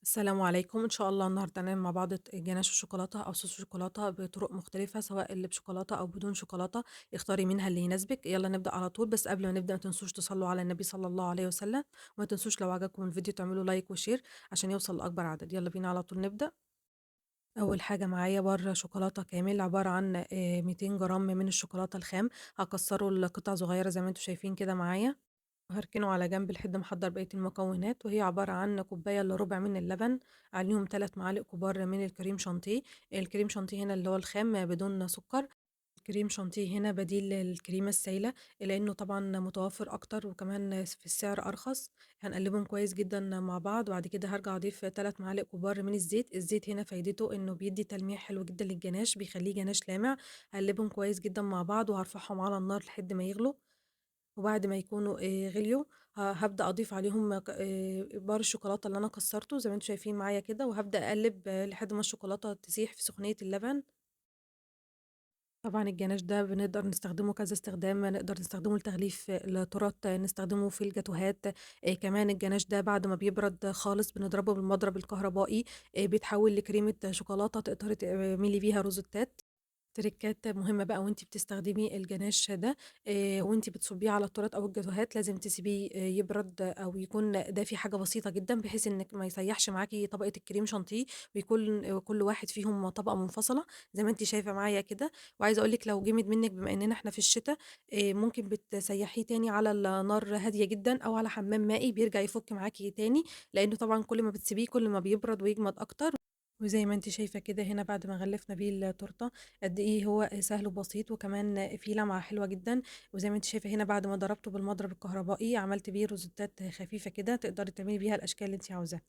السلام عليكم، إن شاء الله النهارده هنعمل مع بعض جناش الشوكولاتة أو صوص الشوكولاتة بطرق مختلفة، سواء اللي بشوكولاتة أو بدون شوكولاتة، اختاري منها اللي يناسبِك. يالّا نبدأ على طول، بس قبل ما نبدأ ما تنسوش تصلّوا على النبي صلى الله عليه وسلم، وما تنسوش لو عجبكم الفيديو تعملوا لايك وشير عشان يوصل لأكبر عدد. يالّا بينا على طول نبدأ. أول حاجة معايا بَر شوكولاتة كامل عبارة عن 200 جرام من الشوكولاتة الخام، هاكسّره لقطع صغيرة زي ما أنتم شايفين كده معايا. هاركنه على جنب لحد ما أحضّر بقية المكونات، وهي عبارة عن كوباية إلا ربع من اللبن، عليهم 3 معالق كبار من الكريم شانتيه. الكريم شانتيه هنا اللي هو الخام بدون سكر. الكريم شانتيه هنا بديل للكريمة السايلة، لإنه طبعًا متوفر أكتر وكمان في السعر أرخص. هنقلبهم كويس جدًا مع بعض، وبعد كده هارجع أضيف 3 معالق كبار من الزيت. الزيت هنا فايدته إنه بيدّي تلميع حلو جدًا للجناش، بيخلّيه جناش لامع. هاقلبهم كويس جدًا مع بعض وهارفعهم على النار لحد ما يغلوا. وبعد ما يكونوا غليوا هابدأ أضيف عليهم ك بار الشوكولاتة اللي أنا كسّرته زي ما أنتم شايفين معايا كده، وهابدأ أقلّب لحد ما الشوكولاتة تسيح في سخونية اللبن. طبعًا الجناش ده بنقدر نستخدمه كذا استخدام، نقدر نستخدمه لتغليف التورت، نستخدمه في الجاتوهات. كمان الجناش ده بعد ما بيبرد خالص بنضربه بالمضرب الكهربائي، بيتحوّل لكريمة شوكولاتة تقدري تعملي بيها روزيتات. تريكات مهمة بقى وأنتِ بتستخدمي الجناش ده، وأنتِ بتصُبّيه على التورت أو الجاتوهات لازم تسيبيه يبرد أو يكون دافي حاجة بسيطة جدًا، بحيث إنِّك ما يسيّحش معاكِ طبقة الكريم شانتيه، ويكون كل واحد فيهم طبقة منفصلة زي ما أنتِ شايفة معايا كده. وعايزة أقول لِك لو جِمد منِّك بما إننا إحنا في الشتا، ممكن بتسيّحيه تاني على النار هادية جدًا أو على حمام مائي بيرجع يفُك معاكِ تاني، لإنه طبعًا كل ما بتسيبيه كل ما بيبرد ويجمد أكتر. وزي ما أنتِ شايفة كده هنا بعد ما غلّفنا بيه التورتة، قد إيه هو سهل وبسيط وكمان فيه لمعة حلوة جدًا. وزي ما أنتِ شايفة هنا بعد ما ضربته بالمضرب الكهربائي عملت بيه روزيتات خفيفة كده تقدري تعملي بيها الأشكال اللي أنتِ عاوزاها.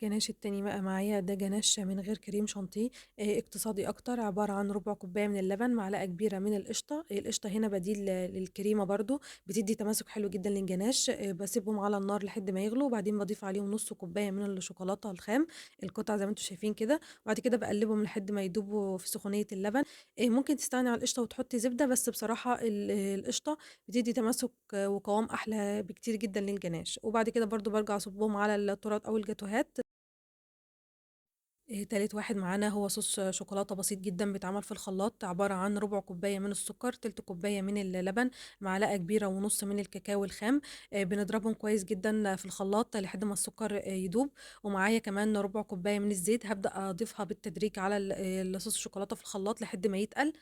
الجناش التاني بقى معايا ده جناش من غير كريم شانتيه، اقتصادي أكتر، عبارة عن ربع كوباية من اللبن، معلقة كبيرة من القشطة. القشطة هنا بديل للكريمة برضه، بتدّي تماسك حلو جدًا للجناش. باسيبهم على النار لحد ما يغلوا، وبعدين باضيف عليهم نُص كوباية من الشوكولاتة الخام، القطع زي ما أنتم شايفين كده. وبعد كده باقلّبهم لحد ما يدوبوا في سخونية اللبن. ممكن تستغني عن القشطة وتحطي زبدة، بس بصراحة القشطة بتدّي تماسك وقوام أحلى بكتير جدًا للجناش. وبعد كده برضه بارجع أصُبّهم على التورت أو الجاتوهات. تالت واحد معانا هو صوص شوكولاتة بسيط جدًا بيتعمل في الخلاط، عبارة عن ربع كوباية من السكر، تِلت كوباية من اللبن، معلقة كبيرة ونُص من الكاكاو الخام. بنضربهم كويس جدًا في الخلاط لحد ما السكر يدوب. ومعايا كمان ربع كوباية من الزيت، هابدأ أضيفها بالتدريج على صوص الشوكولاتة في الخلاط لحد ما يتقل.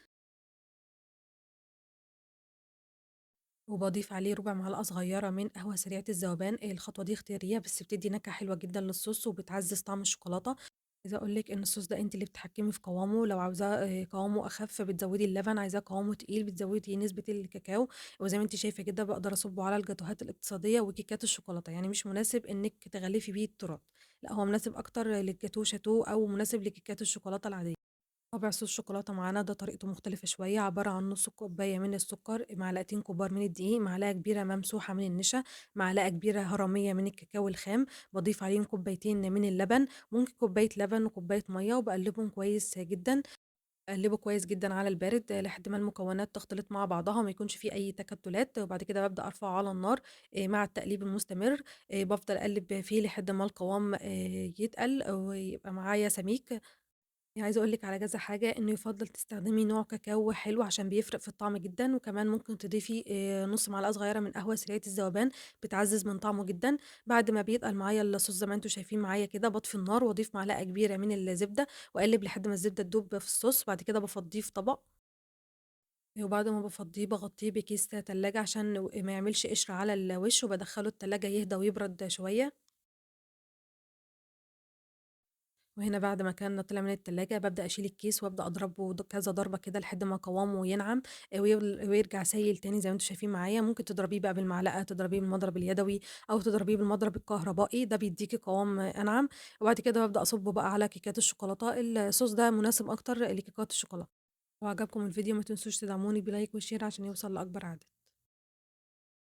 وباضيف عليه ربع معلقة صغيرة من قهوة سريعة الذوبان. الخطوة دي اختيارية بس بتدّي نكهة حلوة جدًا للصوص وبتعزّز طعم الشوكولاتة. عايزة أقول لِك إن الصوص ده أنتِ اللي بتتحكمي في قوامه، لو عاوزاه قوامه أخف بتزوّدي اللبن، عايزاه قوامه تقيل بتزوّدي نسبة الكاكاو. وزي ما أنتِ شايفة كده باقدر أصُبّه على الجاتوهات الاقتصادية وكيكات الشوكولاتة، يعني مش مناسب إنِّك تغلّفي بيه التورت، لأ هو مناسب أكتر للجاتوه شاتوه أو مناسب لكيكات الشوكولاتة العادية. رابع صوص شوكولاتة معانا ده طريقته مختلفة شوية، عبارة عن نُص كوباية من السكر، معلقتين كبار من الدقيق، معلقة كبيرة ممسوحة من النشا، معلقة كبيرة هرمية من الكاكاو الخام، باضيف عليهم كوبايتين من اللبن، ممكن كوباية لبن وكوباية مَيّة وباقلّبهم كويس جدًا. باقلّبه كويس جدًا على البارد لحد ما المكونات تختلط مع بعضها وما يكونش في أي تكتلات. وبعد كده بابدأ أرفعه على النار مع التقليب المستمر. بافضل أقلّب فيه لحد ما القوام يتقل ويبقى معايا سميك. عايزة أقول لِك على كذا حاجة، إنه يُفضّل تستخدمي نوع كاكاو حلو عشان بيفرق في الطعم جدًا. وكمان ممكن تضيفي نُص معلقة صغيرة من قهوة سريعة الذوبان، بتعزّز من طعمه جدًا. بعد ما بيتقل معايا الصوص زي ما أنتم شايفين معايا كده، باطفي النار وأضيف معلقة كبيرة من الزبدة وأقلّب لحد ما الزبدة تدوب في الصوص. بعد كده بافضّيه في طبق، وبعد ما بافضّيه باغطّيه بكيس تلاجة عشان ما يعملش قشر على الوش، وبادخّله التلاجة يهدى ويبرد شوية. وهنا بعد ما كان طلع من التلاجة بابدأ أشيل الكيس وأبدأ أضربه كذا ضربة كده لحد ما قوامه ينعم، ويرجع سايل تاني زي ما أنتم شايفين معايا. ممكن تضربيه بقى بالمعلقة، تضربيه بالمضرب اليدوي، أو تضربيه بالمضرب الكهربائي، ده بيدّيكِ قوام أنعم. وبعد كده بابدأ أصُبّه بقى على كيكات الشوكولاتة. الصوص ده مناسب أكتر لكيكات الشوكولاتة. لو عجبكم الفيديو ما تنسوش تدعموني بلايك وشير عشان يوصل لأكبر عدد.